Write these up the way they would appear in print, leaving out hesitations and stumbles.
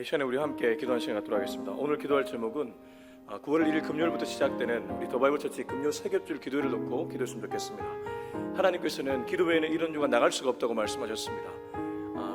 이 시간에 우리 함께 기도하는 시간 갖도록 하겠습니다. 오늘 기도할 제목은 9월 1일 금요일부터 시작되는 우리 더바이블 처치 금요 세겹줄 기도회를 놓고 기도했으면 좋겠습니다. 하나님께서는 기도 외에는 이런 유가 나갈 수가 없다고 말씀하셨습니다.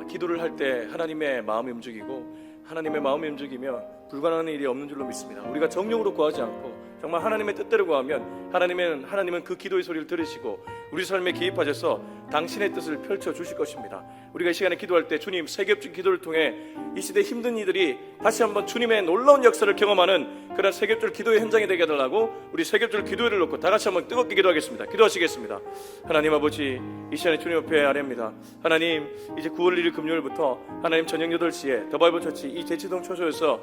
기도를 할 때 하나님의 마음이 움직이고 하나님의 마음이 움직이면 불가능한 일이 없는 줄로 믿습니다. 우리가 정령으로 구하지 않고 정말 하나님의 뜻대로 구하면 하나님은 그 기도의 소리를 들으시고 우리 삶에 개입하셔서 당신의 뜻을 펼쳐 주실 것입니다. 우리가 이 시간에 기도할 때 주님 세겹줄 기도를 통해 이 시대 힘든 이들이 다시 한번 주님의 놀라운 역사를 경험하는 그런 세겹줄 기도의 현장이 되게 해달라고 우리 세겹줄 기도회를 놓고 다 같이 한번 뜨겁게 기도하겠습니다. 기도하시겠습니다. 하나님 아버지, 이 시간에 주님 옆에 아뢰입니다. 하나님, 이제 9월 1일 금요일부터 하나님 저녁 8시에 더바이블 처치 이 대치동 초소에서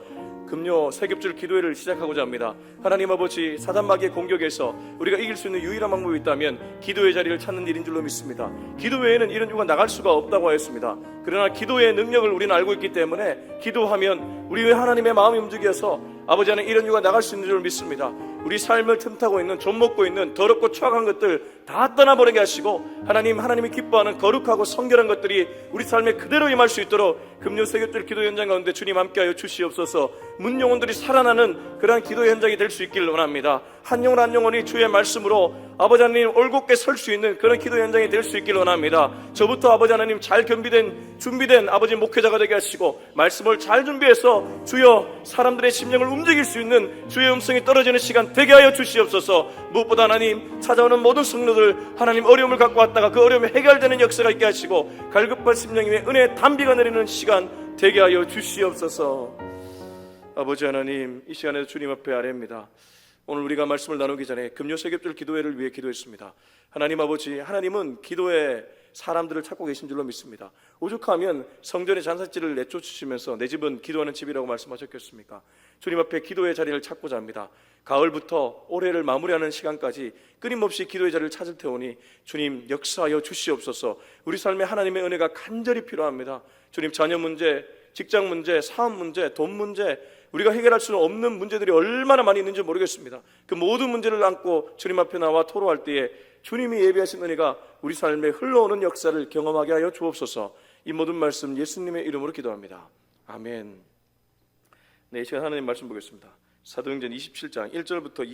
금요 세겹줄 기도회를 시작하고자 합니다. 하나님 아버지, 사단마귀의 공격에서 우리가 이길 수 있는 유일한 방법이 있다면 기도의 자리를 찾는 일인 줄로 믿습니다. 기도 외에는 이런 유가 나갈 수가 없다고 하였습니다. 그러나 기도의 능력을 우리는 알고 있기 때문에 기도하면 우리 하나님의 마음이 움직여서 아버지 안에 이런 유가 나갈 수 있는 줄 믿습니다. 우리 삶을 틈타고 있는 좀먹고 있는 더럽고 추악한 것들 다 떠나버리게 하시고 하나님이 기뻐하는 거룩하고 성결한 것들이 우리 삶에 그대로 임할 수 있도록 금요 세겹줄 기도 현장 가운데 주님 함께하여 주시옵소서. 문 영혼들이 살아나는 그러한 기도 현장이 될 수 있기를 원합니다. 한 영혼 한 영혼이 주의 말씀으로 아버지 하나님 올곧게 설 수 있는 그런 기도 현장이 될 수 있기를 원합니다. 저부터 아버지 하나님 잘 준비된 아버지 목회자가 되게 하시고 말씀을 잘 준비해서 주여 사람들의 심령을 움직일 수 있는 주의 음성이 떨어지는 시간 되게 하여 주시옵소서. 무엇보다 하나님 찾아오는 모든 성도들 하나님 어려움을 갖고 왔다가 그 어려움이 해결되는 역사가 있게 하시고 갈급한 심령 위에 은혜의 단비가 내리는 시간 되게 하여 주시옵소서. 아버지 하나님, 이 시간에도 주님 앞에 아뢰입니다. 오늘 우리가 말씀을 나누기 전에 금요 세겹줄 기도회를 위해 기도했습니다. 하나님 아버지, 하나님은 기도에 사람들을 찾고 계신 줄로 믿습니다. 오죽하면 성전의 잔사질을 내쫓으시면서 내 집은 기도하는 집이라고 말씀하셨겠습니까? 주님 앞에 기도의 자리를 찾고자 합니다. 가을부터 올해를 마무리하는 시간까지 끊임없이 기도의 자리를 찾을 테오니 주님 역사하여 주시옵소서. 우리 삶에 하나님의 은혜가 간절히 필요합니다. 주님, 자녀 문제, 직장 문제, 사업 문제, 돈 문제, 우리가 해결할 수는 없는 문제들이 얼마나 많이 있는지 모르겠습니다. 그 모든 문제를 안고 주님 앞에 나와 토로할 때에 주님이 예비하신 은혜가 우리 삶에 흘러오는 역사를 경험하게 하여 주옵소서. 이 모든 말씀 예수님의 이름으로 기도합니다. 아멘. 네, 이 시간 하나님 말씀 보겠습니다. 사도행전 27장 1절부터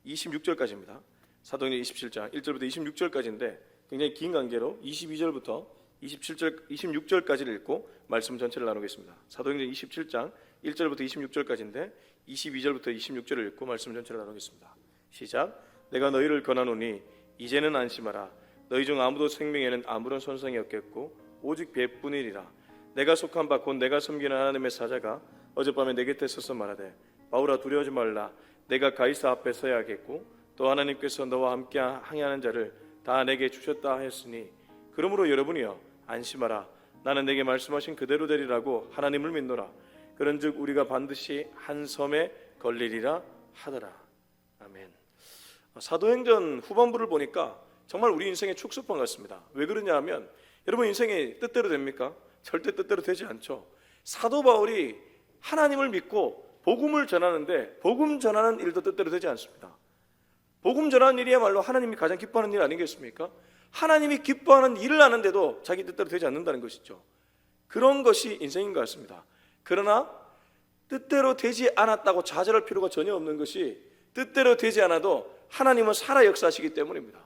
26절까지입니다. 사도행전 27장 1절부터 26절까지인데 굉장히 긴 관계로 22절부터 26절까지를 읽고 말씀 전체를 나누겠습니다. 사도행전 27장 1절부터 26절까지인데 22절부터 26절을 읽고 말씀 전체를 나누겠습니다. 시작. 내가 너희를 권하노니 이제는 안심하라. 너희 중 아무도 생명에는 아무런 손상이 없겠고 오직 배뿐이니라. 내가 속한 바 곧 내가 섬기는 하나님의 사자가 어젯밤에 내 곁에 서서 말하되 바울아 두려워하지 말라. 내가 가이사 앞에 서야 하겠고 또 하나님께서 너와 함께 항해하는 자를 다 내게 주셨다 하였으니 그러므로 여러분이여 안심하라. 나는 내게 말씀하신 그대로 되리라고 하나님을 믿노라. 그런즉 우리가 반드시 한 섬에 걸리리라 하더라. 아멘. 사도행전 후반부를 보니까 정말 우리 인생의 축소판 같습니다. 왜 그러냐 하면 여러분 인생이 뜻대로 됩니까? 절대 뜻대로 되지 않죠. 사도 바울이 하나님을 믿고 복음을 전하는데 복음 전하는 일도 뜻대로 되지 않습니다. 복음 전하는 일이야말로 하나님이 가장 기뻐하는 일 아니겠습니까? 하나님이 기뻐하는 일을 하는데도 자기 뜻대로 되지 않는다는 것이죠. 그런 것이 인생인 것 같습니다. 그러나 뜻대로 되지 않았다고 좌절할 필요가 전혀 없는 것이 뜻대로 되지 않아도 하나님은 살아 역사하시기 때문입니다.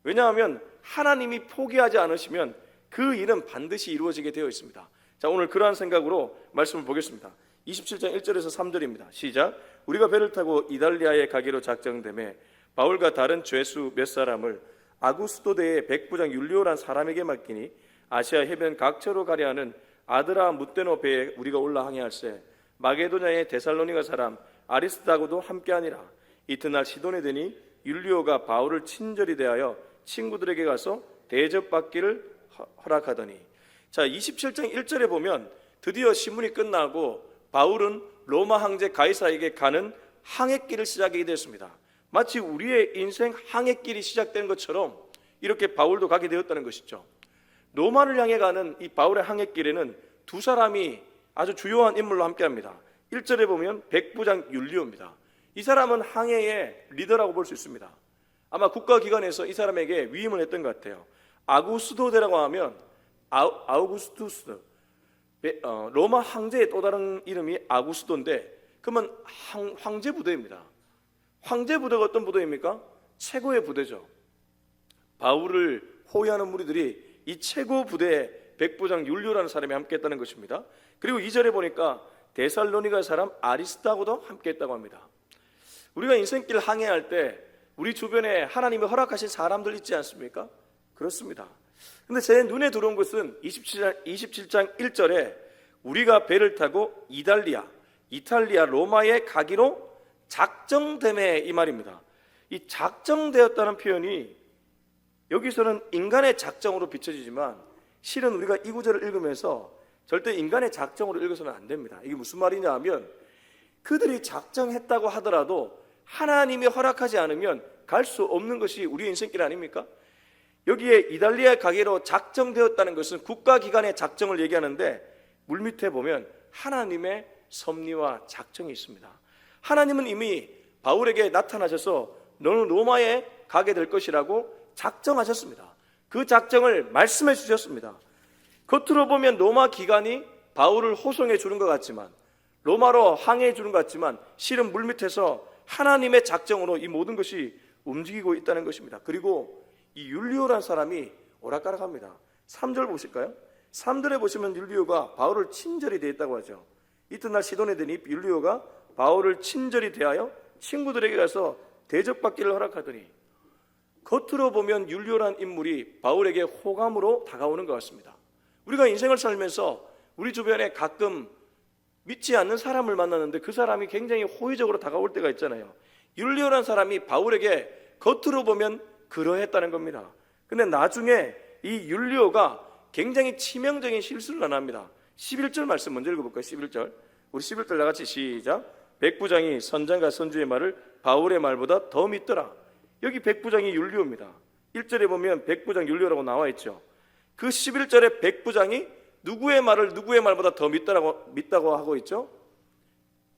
왜냐하면 하나님이 포기하지 않으시면 그 일은 반드시 이루어지게 되어 있습니다. 자, 오늘 그러한 생각으로 말씀을 보겠습니다. 27장 1절에서 3절입니다. 시작. 우리가 배를 타고 이달리아에 가기로 작정되매 바울과 다른 죄수 몇 사람을 아구스도대의 백부장 율리오란 사람에게 맡기니 아시아 해변 각처로 가려 하는 아드라 무테노 배에 우리가 올라 항해할세 마게도냐의 데살로니가 사람 아리스다고도 함께하니라. 이튿날 시돈에 되니 율리오가 바울을 친절히 대하여 친구들에게 가서 대접받기를 허락하더니. 자, 27장 1절에 보면 드디어 신문이 끝나고 바울은 로마 황제 가이사에게 가는 항해길을 시작하게 되었습니다. 마치 우리의 인생 항해길이 시작된 것처럼 이렇게 바울도 가게 되었다는 것이죠. 로마를 향해 가는 이 바울의 항해길에는 두 사람이 아주 주요한 인물로 함께합니다. 1절에 보면 백부장 율리오입니다. 이 사람은 항해의 리더라고 볼 수 있습니다. 아마 국가기관에서 이 사람에게 위임을 했던 것 같아요. 아구스도대라고 하면 아우구스투스, 로마 황제의 또 다른 이름이 아구스도인데, 그러면 황제 부대입니다. 황제 부대가 어떤 부대입니까? 최고의 부대죠. 바울을 호위하는 무리들이 이 최고 부대에 백부장 율리오라는 사람이 함께했다는 것입니다. 그리고 2절에 보니까 데살로니가 사람 아리스타고도 함께했다고 합니다. 우리가 인생길 항해할 때 우리 주변에 하나님이 허락하신 사람들 있지 않습니까? 그렇습니다. 근데 제 눈에 들어온 것은 27장 1절에 우리가 배를 타고 이탈리아 로마에 가기로 작정됨에, 이 말입니다. 이 작정되었다는 표현이 여기서는 인간의 작정으로 비춰지지만 실은 우리가 이 구절을 읽으면서 절대 인간의 작정으로 읽어서는 안 됩니다. 이게 무슨 말이냐 하면, 그들이 작정했다고 하더라도 하나님이 허락하지 않으면 갈 수 없는 것이 우리의 인생길 아닙니까? 여기에 이탈리아에 가기로 작정되었다는 것은 국가기관의 작정을 얘기하는데, 물밑에 보면 하나님의 섭리와 작정이 있습니다. 하나님은 이미 바울에게 나타나셔서 너는 로마에 가게 될 것이라고 작정하셨습니다. 그 작정을 말씀해 주셨습니다. 겉으로 보면 로마 기관이 바울을 호송해 주는 것 같지만, 로마로 항해해 주는 것 같지만, 실은 물밑에서 하나님의 작정으로 이 모든 것이 움직이고 있다는 것입니다. 그리고 이 율리오라는 사람이 오락가락합니다. 3절 보실까요? 3절에 보시면 율리오가 바울을 친절히 대했다고 하죠. 이튿날 시돈에 드니 율리오가 바울을 친절히 대하여 친구들에게 가서 대접받기를 허락하더니, 겉으로 보면 율리오라는 인물이 바울에게 호감으로 다가오는 것 같습니다. 우리가 인생을 살면서 우리 주변에 가끔 믿지 않는 사람을 만나는데 그 사람이 굉장히 호의적으로 다가올 때가 있잖아요. 율리오라는 사람이 바울에게 겉으로 보면 그러했다는 겁니다. 근데 나중에 이 율리오가 굉장히 치명적인 실수를 안 합니다. 11절 말씀 먼저 읽어볼까요? 11절. 우리 11절 나같이 시작. 백부장이 선장과 선주의 말을 바울의 말보다 더 믿더라. 여기 백부장이 율리오입니다. 1절에 보면 백부장 율리오라고 나와 있죠. 그 11절에 백부장이 누구의 말을 누구의 말보다 더 믿다고 하고 있죠?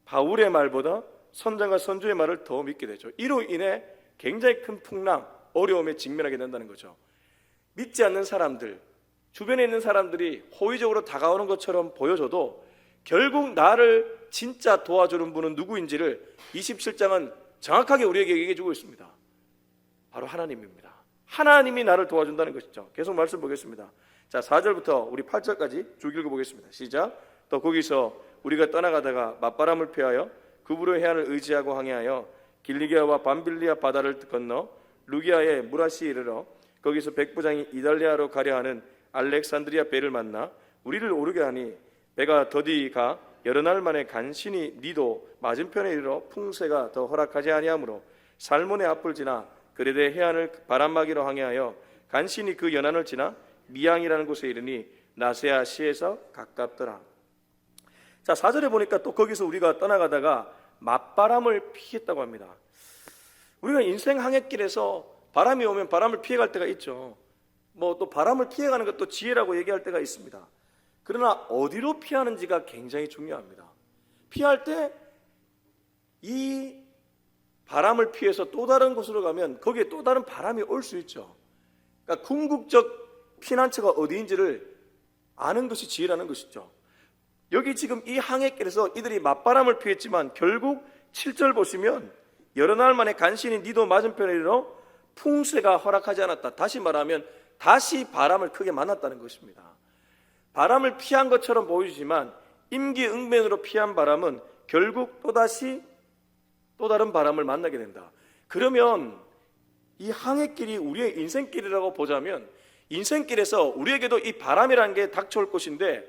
바울의 말보다 선장과 선주의 말을 더 믿게 되죠. 이로 인해 굉장히 큰 풍랑, 어려움에 직면하게 된다는 거죠. 믿지 않는 사람들, 주변에 있는 사람들이 호의적으로 다가오는 것처럼 보여줘도 결국 나를 진짜 도와주는 분은 누구인지를 27장은 정확하게 우리에게 얘기해 주고 있습니다. 바로 하나님입니다. 하나님이 나를 도와준다는 것이죠. 계속 말씀 보겠습니다. 자, 4절부터 우리 8절까지 쭉 읽어보겠습니다. 시작. 또 거기서 우리가 떠나가다가 맞바람을 피하여 그브로 해안을 의지하고 항해하여 길리기아와 밤빌리아 바다를 건너 루기아의 무라시에 이르러 거기서 백부장이 이달리아로 가려 하는 알렉산드리아 배를 만나 우리를 오르게 하니 배가 더디 가 여러 날 만에 간신히 니도 맞은편에 이르러 풍세가 더 허락하지 아니하므로 살몬의 앞을 지나 그레데 해안을 바람막이로 항해하여 간신히 그 연안을 지나 미양이라는 곳에 이르니 나세아 시에서 가깝더라. 자, 4절에 보니까 또 거기서 우리가 떠나가다가 맞바람을 피했다고 합니다. 우리가 인생 항해길에서 바람이 오면 바람을 피해갈 때가 있죠. 뭐 또 바람을 피해가는 것도 지혜라고 얘기할 때가 있습니다. 그러나 어디로 피하는지가 굉장히 중요합니다. 피할 때 이 바람을 피해서 또 다른 곳으로 가면 거기에 또 다른 바람이 올 수 있죠. 그러니까 궁극적 피난처가 어디인지를 아는 것이 지혜라는 것이죠. 여기 지금 이 항해길에서 이들이 맞바람을 피했지만 결국 7절 보시면 여러 날 만에 간신히 니도 맞은편에 이르러 풍세가 허락하지 않았다. 다시 말하면 다시 바람을 크게 만났다는 것입니다. 바람을 피한 것처럼 보이지만 임기응변으로 피한 바람은 결국 또다시 또 다른 바람을 만나게 된다. 그러면 이 항해길이 우리의 인생길이라고 보자면 인생길에서 우리에게도 이 바람이라는 게 닥쳐올 것인데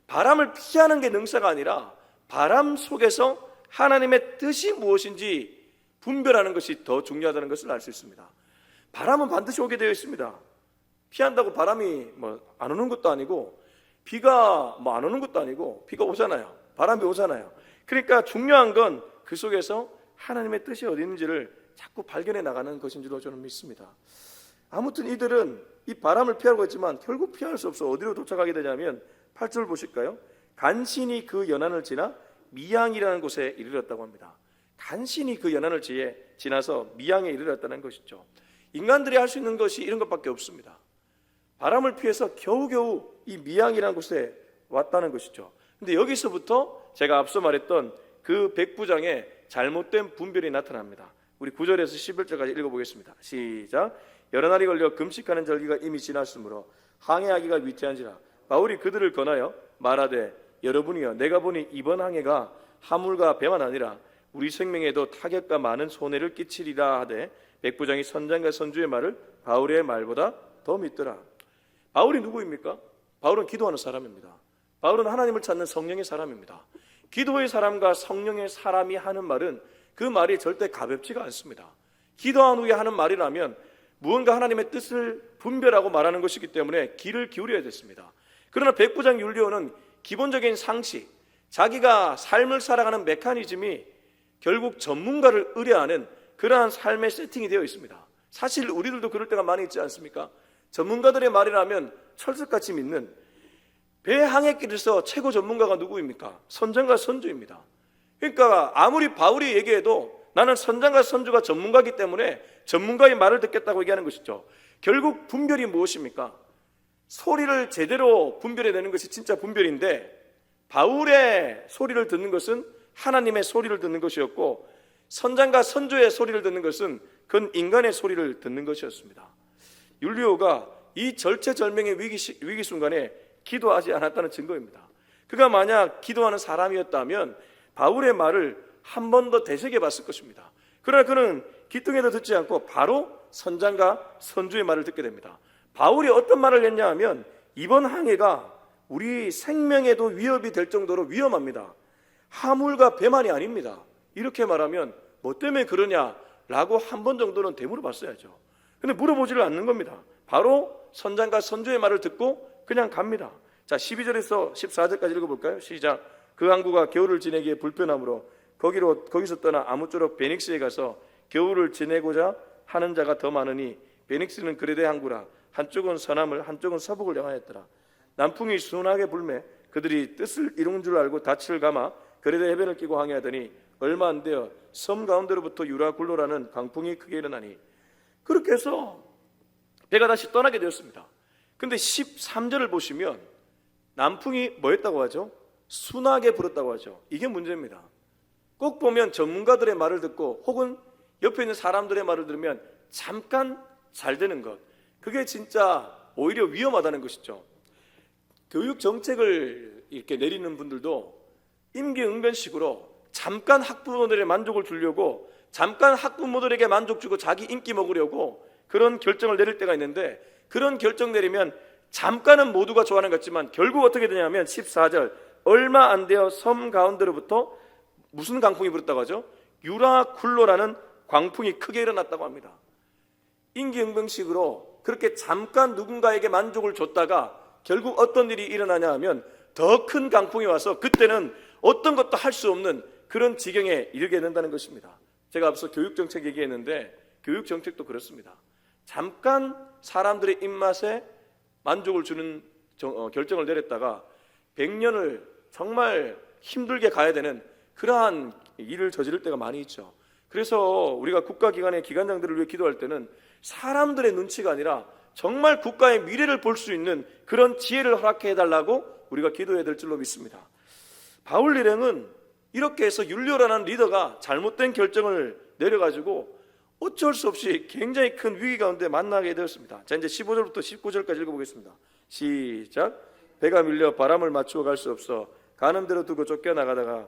바람을 피하는 게 능사가 아니라 바람 속에서 하나님의 뜻이 무엇인지 분별하는 것이 더 중요하다는 것을 알 수 있습니다. 바람은 반드시 오게 되어 있습니다. 피한다고 바람이 안 오는 것도 아니고 비가 안 오는 것도 아니고 비가 오잖아요. 바람이 오잖아요. 그러니까 중요한 건 그 속에서 하나님의 뜻이 어디 있는지를 자꾸 발견해 나가는 것인 줄로 저는 믿습니다. 아무튼 이들은 이 바람을 피하려고 했지만 결국 피할 수 없어 어디로 도착하게 되냐면 8절 보실까요? 간신히 그 연안을 지나 미양이라는 곳에 이르렀다고 합니다. 간신히 그 연안을 지나서 미양에 이르렀다는 것이죠. 인간들이 할 수 있는 것이 이런 것밖에 없습니다. 바람을 피해서 겨우겨우 이 미양이라는 곳에 왔다는 것이죠. 근데 여기서부터 제가 앞서 말했던 그 백부장의 잘못된 분별이 나타납니다. 우리 9절에서 11절까지 읽어보겠습니다. 시작. 여러 날이 걸려 금식하는 절기가 이미 지났으므로 항해하기가 위태한지라 바울이 그들을 권하여 말하되 여러분이여 내가 보니 이번 항해가 화물과 배만 아니라 우리 생명에도 타격과 많은 손해를 끼치리라 하되 백부장이 선장과 선주의 말을 바울의 말보다 더 믿더라. 바울이 누구입니까? 바울은 기도하는 사람입니다. 바울은 하나님을 찾는 성령의 사람입니다. 기도의 사람과 성령의 사람이 하는 말은 그 말이 절대 가볍지가 않습니다. 기도한 후에 하는 말이라면 무언가 하나님의 뜻을 분별하고 말하는 것이기 때문에 귀를 기울여야 됐습니다. 그러나 백부장 율리오는 기본적인 상식, 자기가 삶을 살아가는 메커니즘이 결국 전문가를 의뢰하는 그러한 삶의 세팅이 되어 있습니다. 사실 우리들도 그럴 때가 많이 있지 않습니까? 전문가들의 말이라면 철석같이 믿는, 배 항해길에서 최고 전문가가 누구입니까? 선장과 선주입니다. 그러니까 아무리 바울이 얘기해도 나는 선장과 선주가 전문가이기 때문에 전문가의 말을 듣겠다고 얘기하는 것이죠. 결국 분별이 무엇입니까? 소리를 제대로 분별해내는 것이 진짜 분별인데, 바울의 소리를 듣는 것은 하나님의 소리를 듣는 것이었고, 선장과 선주의 소리를 듣는 것은 그건 인간의 소리를 듣는 것이었습니다. 율리오가 이 절체절명의 위기 순간에 기도하지 않았다는 증거입니다. 그가 만약 기도하는 사람이었다면 바울의 말을 한 번 더 되새겨 봤을 것입니다. 그러나 그는 기뚱에도 듣지 않고 바로 선장과 선주의 말을 듣게 됩니다. 바울이 어떤 말을 했냐 하면 이번 항해가 우리 생명에도 위협이 될 정도로 위험합니다. 화물과 배만이 아닙니다. 이렇게 말하면 뭐 때문에 그러냐라고 한 번 정도는 되물어 봤어야죠. 근데 물어보지를 않는 겁니다. 바로 선장과 선주의 말을 듣고 그냥 갑니다. 자, 12절에서 14절까지 읽어볼까요? 시작. 그 항구가 겨울을 지내기에 불편하므로 거기서 떠나 아무쪼록 베닉스에 가서 겨울을 지내고자 하는 자가 더 많으니 베닉스는 그레데 항구라 한쪽은 서남을 한쪽은 서북을 향하였더라. 남풍이 순하게 불매 그들이 뜻을 이룬 줄 알고 닻을 감아 그레데 해변을 끼고 항해하더니 얼마 안 되어 섬 가운데로부터 유라굴로라는 강풍이 크게 일어나니 그렇게 해서 배가 다시 떠나게 되었습니다. 근데 13절을 보시면 남풍이 뭐였다고 하죠? 순하게 불었다고 하죠. 이게 문제입니다. 꼭 보면 전문가들의 말을 듣고 혹은 옆에 있는 사람들의 말을 들으면 잠깐 잘 되는 것, 그게 진짜 오히려 위험하다는 것이죠. 교육 정책을 이렇게 내리는 분들도 임기응변식으로 잠깐 학부모들의 만족을 주려고, 잠깐 학부모들에게 만족 주고 자기 인기 먹으려고 그런 결정을 내릴 때가 있는데, 그런 결정 내리면 잠깐은 모두가 좋아하는 것 같지만 결국 어떻게 되냐면 14절 얼마 안 되어 섬 가운데로부터 무슨 강풍이 불었다고 하죠? 유라굴로라는 광풍이 크게 일어났다고 합니다. 임기응변식으로 그렇게 잠깐 누군가에게 만족을 줬다가 결국 어떤 일이 일어나냐 하면 더 큰 강풍이 와서 그때는 어떤 것도 할 수 없는 그런 지경에 이르게 된다는 것입니다. 제가 앞서 교육정책 얘기했는데 교육정책도 그렇습니다. 잠깐 사람들의 입맛에 만족을 주는 결정을 내렸다가 100년을 정말 힘들게 가야 되는 그러한 일을 저지를 때가 많이 있죠. 그래서 우리가 국가기관의 기관장들을 위해 기도할 때는 사람들의 눈치가 아니라 정말 국가의 미래를 볼 수 있는 그런 지혜를 허락해 해달라고 우리가 기도해야 될 줄로 믿습니다. 바울 일행은 이렇게 해서 율리오라는 리더가 잘못된 결정을 내려가지고 어쩔 수 없이 굉장히 큰 위기 가운데 만나게 되었습니다. 자, 이제 15절부터 19절까지 읽어보겠습니다. 시작. 배가 밀려 바람을 맞추어 갈 수 없어 가는 대로 두고 쫓겨나가다가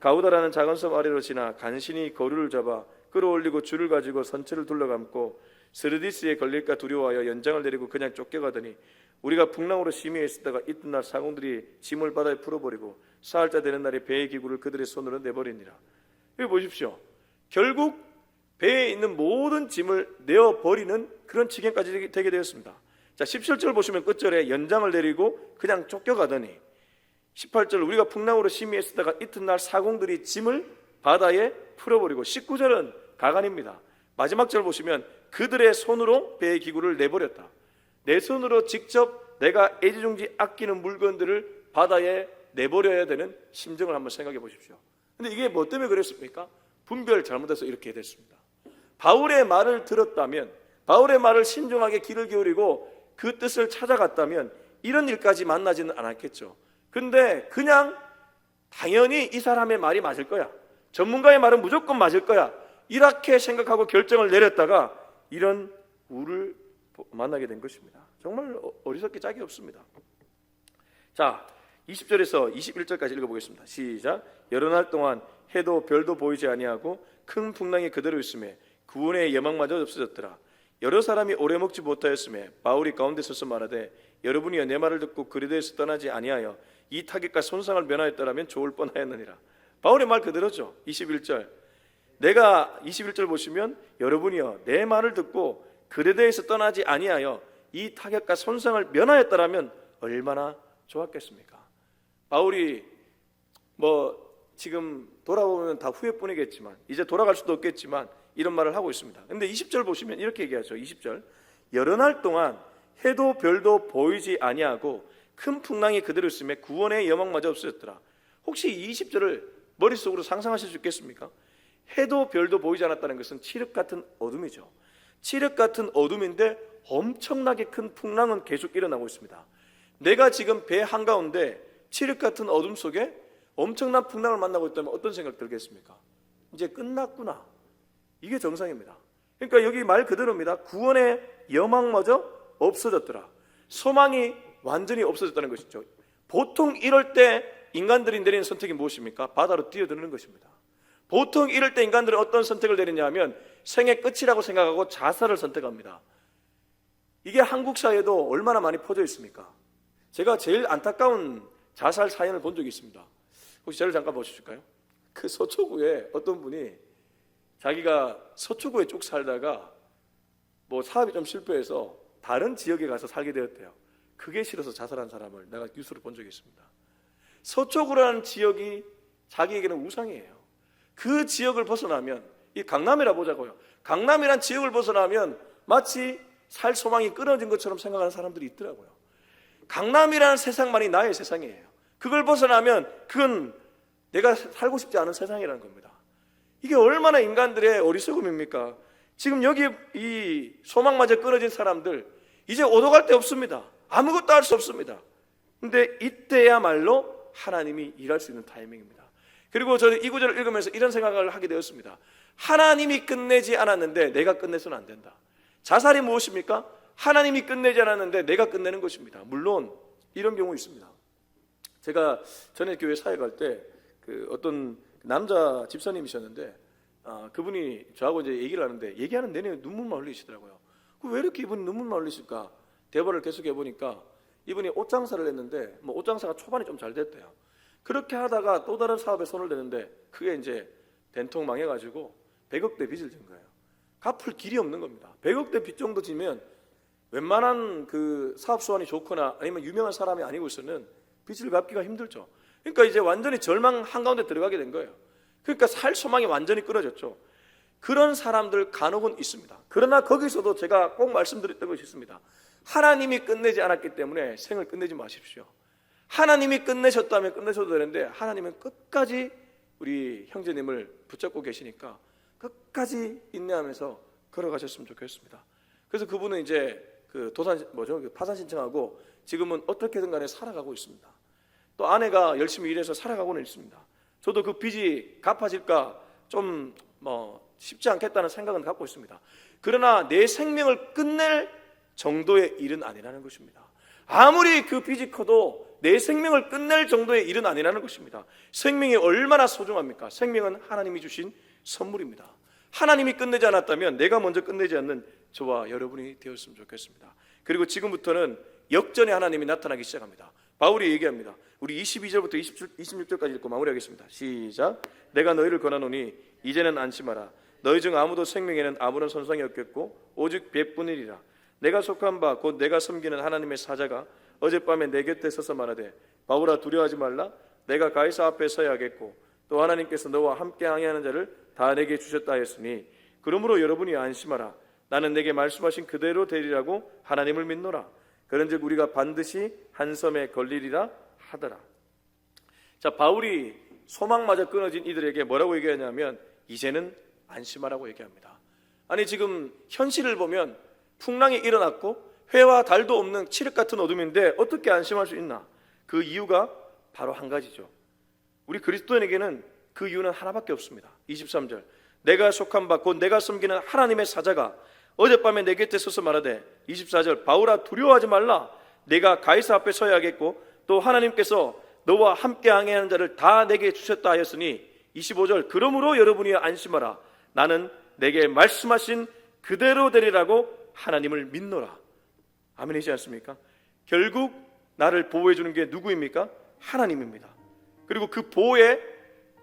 가우다라는 작은 섬 아래로 지나 간신히 거류를 잡아 끌어올리고 줄을 가지고 선체를 둘러감고 스르디스에 걸릴까 두려워하여 연장을 내리고 그냥 쫓겨가더니 우리가 풍랑으로 심히 애쓰다가 이튿날 사공들이 짐을 바다에 풀어버리고 사흘자 되는 날에 배의 기구를 그들의 손으로 내버리니라. 여기 보십시오. 결국 배에 있는 모든 짐을 내어버리는 그런 지경까지 되게 되었습니다. 자, 17절 보시면 끝절에 연장을 내리고 그냥 쫓겨가더니 18절 우리가 풍랑으로 심히 애쓰다가 이튿날 사공들이 짐을 바다에 풀어버리고 19절은 가관입니다. 마지막 절 보시면 그들의 손으로 배의 기구를 내버렸다. 내 손으로 직접 내가 애지중지 아끼는 물건들을 바다에 내버려야 되는 심정을 한번 생각해 보십시오. 근데 이게 뭐 때문에 그랬습니까? 분별 잘못해서 이렇게 됐습니다. 바울의 말을 들었다면, 바울의 말을 신중하게 귀를 기울이고 그 뜻을 찾아갔다면 이런 일까지 만나지는 않았겠죠. 근데 그냥 당연히 이 사람의 말이 맞을 거야, 전문가의 말은 무조건 맞을 거야, 이렇게 생각하고 결정을 내렸다가 이런 우를 만나게 된 것입니다. 정말 어리석기 짝이 없습니다. 자, 20절에서 21절까지 읽어보겠습니다. 시작. 여러 날 동안 해도 별도 보이지 아니하고 큰 풍랑이 그대로 있음에 구원의 여망마저 없어졌더라. 여러 사람이 오래 먹지 못하였음에 바울이 가운데 서서 말하되 여러분이여 내 말을 듣고 그리스도에서 떠나지 아니하여 이 타격과 손상을 면하였더라면 좋을 뻔하였느니라. 바울의 말 그대로죠. 21절. 내가 21절 보시면 여러분이여 내 말을 듣고 그리스도에서 떠나지 아니하여 이 타격과 손상을 면하였더라면 얼마나 좋았겠습니까? 바울이 지금 돌아보면 다 후회뿐이겠지만 이제 돌아갈 수도 없겠지만 이런 말을 하고 있습니다. 근데 20절 보시면 이렇게 얘기하죠. 20절. 여러 날 동안 해도 별도 보이지 아니하고 큰 풍랑이 그대로 있음에 구원의 여망마저 없어졌더라. 혹시 이 20절을 머릿속으로 상상하실 수 있겠습니까? 해도 별도 보이지 않았다는 것은 칠흑 같은 어둠이죠. 칠흑 같은 어둠인데 엄청나게 큰 풍랑은 계속 일어나고 있습니다. 내가 지금 배 한가운데 칠흑 같은 어둠 속에 엄청난 풍랑을 만나고 있다면 어떤 생각 들겠습니까? 이제 끝났구나. 이게 정상입니다. 그러니까 여기 말 그대로입니다. 구원의 여망마저 없어졌더라. 소망이 완전히 없어졌다는 것이죠. 보통 이럴 때 인간들이 내리는 선택이 무엇입니까? 바다로 뛰어드는 것입니다. 보통 이럴 때 인간들은 어떤 선택을 내리냐 하면 생의 끝이라고 생각하고 자살을 선택합니다. 이게 한국 사회에도 얼마나 많이 퍼져 있습니까? 제가 제일 안타까운 자살 사연을 본 적이 있습니다. 혹시 저를 잠깐 보실까요? 그 서초구에 어떤 분이 자기가 서초구에 쭉 살다가 사업이 좀 실패해서 다른 지역에 가서 살게 되었대요. 그게 싫어서 자살한 사람을 내가 뉴스로 본 적이 있습니다. 서초구라는 지역이 자기에게는 우상이에요. 그 지역을 벗어나면, 이 강남이라 보자고요. 강남이란 지역을 벗어나면 마치 살 소망이 끊어진 것처럼 생각하는 사람들이 있더라고요. 강남이라는 세상만이 나의 세상이에요. 그걸 벗어나면 그건 내가 살고 싶지 않은 세상이라는 겁니다. 이게 얼마나 인간들의 어리석음입니까? 지금 여기 이 소망마저 끊어진 사람들 이제 오도갈 데 없습니다. 아무것도 할 수 없습니다. 근데 이때야말로 하나님이 일할 수 있는 타이밍입니다. 그리고 저는 이 구절을 읽으면서 이런 생각을 하게 되었습니다. 하나님이 끝내지 않았는데 내가 끝내서는 안 된다. 자살이 무엇입니까? 하나님이 끝내지 않았는데 내가 끝내는 것입니다. 물론 이런 경우 있습니다. 제가 전에 교회 사회 갈 때 어떤 남자 집사님이셨는데 그분이 저하고 이제 얘기를 하는데 얘기하는 내내 눈물만 흘리시더라고요. 왜 이렇게 이분이 눈물만 흘리실까? 대화를 계속 해보니까 이분이 옷 장사를 했는데 옷 장사가 초반에 좀 잘 됐대요. 그렇게 하다가 또 다른 사업에 손을 대는데 그게 이제 된통 망해가지고 100억대 빚을 진 거예요. 갚을 길이 없는 겁니다. 100억대 빚 정도 지면 웬만한 그 사업 수완이 좋거나 아니면 유명한 사람이 아니고서는 빚을 갚기가 힘들죠. 그러니까 이제 완전히 절망 한가운데 들어가게 된 거예요. 그러니까 살 소망이 완전히 끊어졌죠. 그런 사람들 간혹은 있습니다. 그러나 거기서도 제가 꼭 말씀드렸던 것이 있습니다. 하나님이 끝내지 않았기 때문에 생을 끝내지 마십시오. 하나님이 끝내셨다면 끝내셔도 되는데 하나님은 끝까지 우리 형제님을 붙잡고 계시니까 끝까지 인내하면서 걸어가셨으면 좋겠습니다. 그래서 그분은 이제 파산 신청하고 지금은 어떻게든 간에 살아가고 있습니다. 또 아내가 열심히 일해서 살아가고는 있습니다. 저도 그 빚이 갚아질까 좀 쉽지 않겠다는 생각은 갖고 있습니다. 그러나 내 생명을 끝낼 정도의 일은 아니라는 것입니다. 아무리 그 빚이 커도 내 생명을 끝낼 정도의 일은 아니라는 것입니다. 생명이 얼마나 소중합니까? 생명은 하나님이 주신 선물입니다. 하나님이 끝내지 않았다면 내가 먼저 끝내지 않는 저와 여러분이 되었으면 좋겠습니다. 그리고 지금부터는 역전의 하나님이 나타나기 시작합니다. 바울이 얘기합니다. 우리 22절부터 26절까지 읽고 마무리하겠습니다. 시작. 내가 너희를 권하노니 이제는 안심하라. 너희 중 아무도 생명에는 아무런 손상이 없겠고 오직 배뿐이리라. 내가 속한 바 곧 내가 섬기는 하나님의 사자가 어젯밤에 내 곁에 서서 말하되 바울아 두려워하지 말라. 내가 가이사 앞에 서야겠고 또 하나님께서 너와 함께 항해하는 자를 다 내게 주셨다 했으니 그러므로 여러분이 안심하라. 나는 내게 말씀하신 그대로 되리라고 하나님을 믿노라. 그런즉 우리가 반드시 한 섬에 걸리리라 하더라. 자, 바울이 소망마저 끊어진 이들에게 뭐라고 얘기하냐면 이제는 안심하라고 얘기합니다. 아니 지금 현실을 보면 풍랑이 일어났고 해와 달도 없는 칠흑 같은 어둠인데 어떻게 안심할 수 있나? 그 이유가 바로 한 가지죠. 우리 그리스도인에게는 그 이유는 하나밖에 없습니다. 23절, 내가 속한 바 곧 내가 섬기는 하나님의 사자가 어젯밤에 내 곁에 서서 말하되, 24절, 바울아 두려워하지 말라. 내가 가이사 앞에 서야겠고 또 하나님께서 너와 함께 항해하는 자를 다 내게 주셨다 하였으니, 25절, 그러므로 여러분이 안심하라. 나는 내게 말씀하신 그대로 되리라고 하나님을 믿노라. 아멘이지 않습니까? 결국 나를 보호해 주는 게 누구입니까? 하나님입니다. 그리고 그 보호의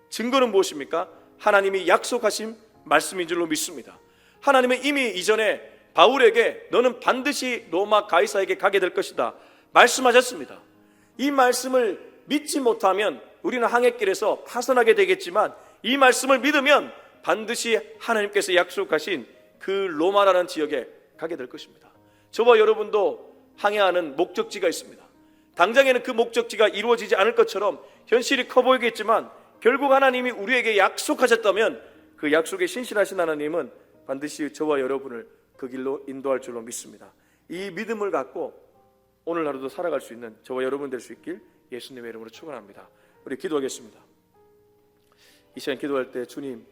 증거는 무엇입니까? 하나님이 약속하신 말씀인 줄로 믿습니다. 하나님은 이미 이전에 바울에게 너는 반드시 로마 가이사에게 가게 될 것이다 말씀하셨습니다. 이 말씀을 믿지 못하면 우리는 항해길에서 파선하게 되겠지만, 이 말씀을 믿으면 반드시 하나님께서 약속하신 그 로마라는 지역에 가게 될 것입니다. 저와 여러분도 항해하는 목적지가 있습니다. 당장에는 그 목적지가 이루어지지 않을 것처럼 현실이 커 보이겠지만, 결국 하나님이 우리에게 약속하셨다면 그 약속에 신실하신 하나님은 반드시 저와 여러분을 그 길로 인도할 줄로 믿습니다. 이 믿음을 갖고 오늘 하루도 살아갈 수 있는 저와 여러분 될 수 있길 예수님의 이름으로 축원합니다. 우리 기도하겠습니다. 이 시간 기도할 때, 주님,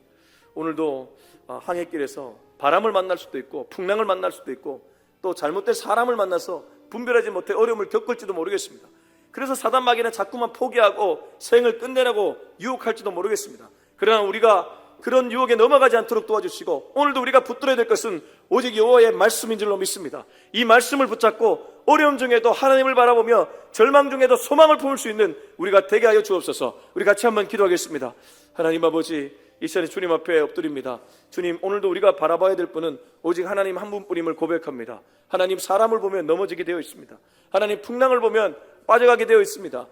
오늘도 항해길에서 바람을 만날 수도 있고 풍랑을 만날 수도 있고 또 잘못된 사람을 만나서 분별하지 못해 어려움을 겪을지도 모르겠습니다. 그래서 사단 마귀는 자꾸만 포기하고 생을 끝내라고 유혹할지도 모르겠습니다. 그러나 우리가 그런 유혹에 넘어가지 않도록 도와주시고, 오늘도 우리가 붙들어야 될 것은 오직 여호와의 말씀인 줄로 믿습니다. 이 말씀을 붙잡고 어려움 중에도 하나님을 바라보며 절망 중에도 소망을 품을 수 있는 우리가 되게 하여 주옵소서. 우리 같이 한번 기도하겠습니다. 하나님 아버지, 이 시간에 주님 앞에 엎드립니다. 주님, 오늘도 우리가 바라봐야 될 분은 오직 하나님 한 분뿐임을 고백합니다. 하나님, 사람을 보면 넘어지게 되어 있습니다. 하나님, 풍랑을 보면 빠져가게 되어 있습니다.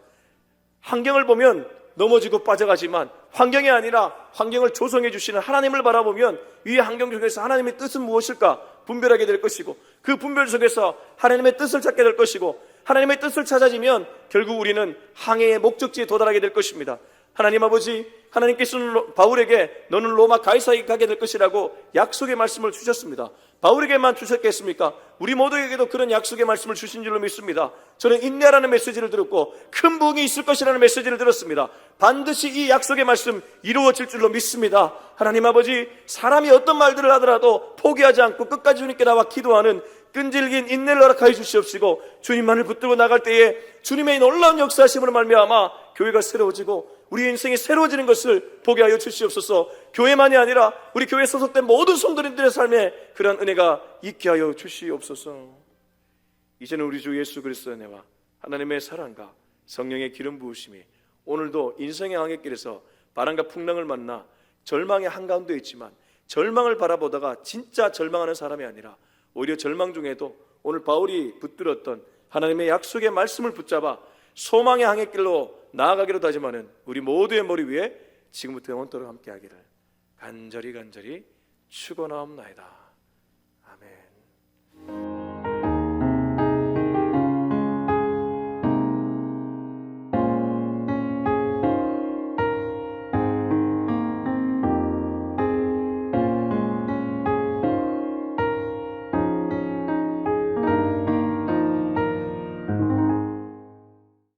환경을 보면 넘어지고 빠져가지만, 환경이 아니라 환경을 조성해 주시는 하나님을 바라보면 이 환경 속에서 하나님의 뜻은 무엇일까 분별하게 될 것이고, 그 분별 속에서 하나님의 뜻을 찾게 될 것이고, 하나님의 뜻을 찾아지면 결국 우리는 항해의 목적지에 도달하게 될 것입니다. 하나님 아버지, 하나님께서는 바울에게 너는 로마 가이사에게 가게 될 것이라고 약속의 말씀을 주셨습니다. 바울에게만 주셨겠습니까? 우리 모두에게도 그런 약속의 말씀을 주신 줄로 믿습니다. 저는 인내라는 메시지를 들었고 큰 부흥이 있을 것이라는 메시지를 들었습니다. 반드시 이 약속의 말씀 이루어질 줄로 믿습니다. 하나님 아버지, 사람이 어떤 말들을 하더라도 포기하지 않고 끝까지 주님께 나와 기도하는 끈질긴 인내를 허락하여 주시옵시고, 주님만을 붙들고 나갈 때에 주님의 놀라운 역사하심으로 말미암아 교회가 새로워지고 우리 인생이 새로워지는 것을 보게 하여 주시옵소서. 교회만이 아니라 우리 교회에 소속된 모든 성도님들의 삶에 그러한 은혜가 있게 하여 주시옵소서. 이제는 우리 주 예수 그리스도의 은혜와 하나님의 사랑과 성령의 기름 부으심이 오늘도 인생의 항해길에서 바람과 풍랑을 만나 절망의 한가운데 있지만, 절망을 바라보다가 진짜 절망하는 사람이 아니라 오히려 절망 중에도 오늘 바울이 붙들었던 하나님의 약속의 말씀을 붙잡아 소망의 항해길로 나아가기로 다짐하는 우리 모두의 머리 위에 지금부터 영원토록 함께하기를 간절히 축원하옵나이다.